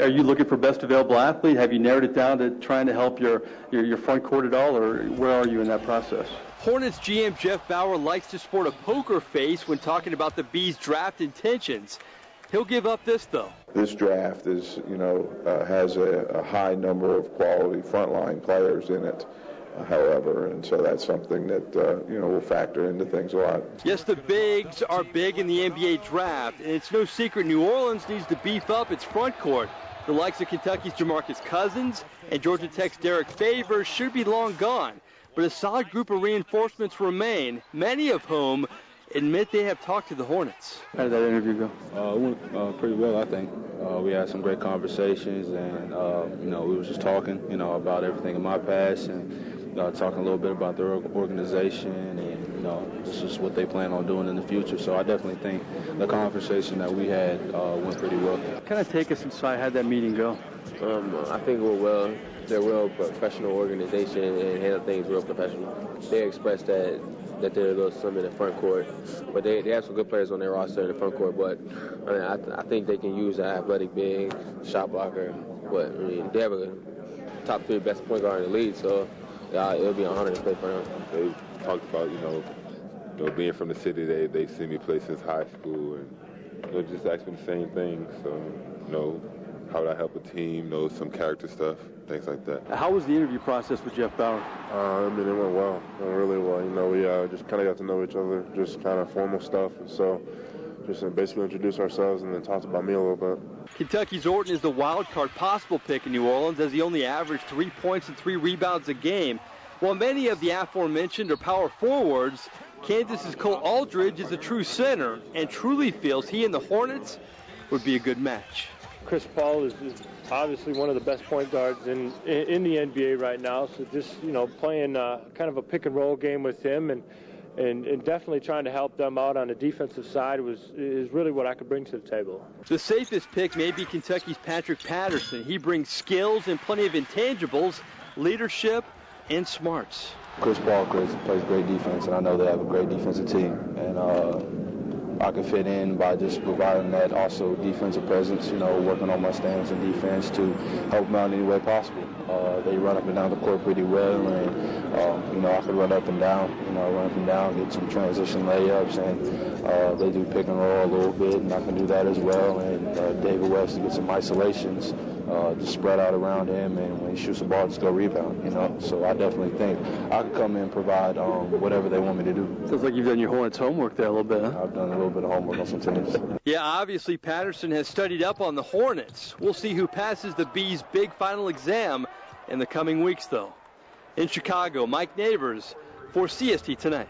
Are you looking for best available athlete? Have you narrowed it down to trying to help your front court at all, or where are you in that process? Hornets GM Jeff Bower likes to sport a poker face when talking about the Bees' draft intentions. He'll give up this, though. This draft is, has a high number of quality frontline players in it, however, and so that's something that, will factor into things a lot. Yes, the bigs are big in the NBA draft, and it's no secret New Orleans needs to beef up its front court. The likes of Kentucky's DeMarcus Cousins and Georgia Tech's Derek Favors should be long gone, but a solid group of reinforcements remain, many of whom admit they have talked to the Hornets. How did that interview go? It went pretty well, I think. We had some great conversations, and, we were just talking, about everything in my past and talking a little bit about their organization and, this is what they plan on doing in the future. So I definitely think the conversation that we had went pretty well. Kind of take us inside. How'd that meeting go? I think it went well. They're a real professional organization and handle things real professional. They expressed that they're a little slim in the front court, but they have some good players on their roster in the front court. But I think they can use an athletic big shot blocker. But they have a top 3 best point guard in the league, so it'll be an honor to play for them. They talked about being from the city. They see me play since high school, and they'll just ask me the same thing. So how would I help a team? Some character stuff, things like that. How was the interview process with Jeff Bower? It went well. It went really well. We just kind of got to know each other, just kind of formal stuff. And so just basically introduce ourselves and then talked about me a little bit. Kentucky's Orton is the wild card possible pick in New Orleans, as he only averaged 3 points and 3 rebounds a game. While many of the aforementioned are power forwards, Kansas's Cole Aldridge is a true center and truly feels he and the Hornets would be a good match. Chris Paul is obviously one of the best point guards in the NBA right now. So just, playing kind of a pick and roll game with him and definitely trying to help them out on the defensive side is really what I could bring to the table. The safest pick may be Kentucky's Patrick Patterson. He brings skills and plenty of intangibles, leadership, and smarts. Chris Paul plays great defense, and I know they have a great defensive team. And I can fit in by just providing that also defensive presence, working on my stance and defense to help them out in any way possible. They run up and down the court pretty well, and, I could run up and down, get some transition layups, and they do pick and roll a little bit, and I can do that as well. And David West to get some isolations, just spread out around him, and when he shoots the ball, just go rebound, So I definitely think I can come in and provide whatever they want me to do. Feels like you've done your Hornets homework there a little bit, huh? I've done a little bit of homework on some teams. Yeah, obviously Patterson has studied up on the Hornets. We'll see who passes the Bees' big final exam in the coming weeks, though. In Chicago, Mike Neighbors for CST Tonight.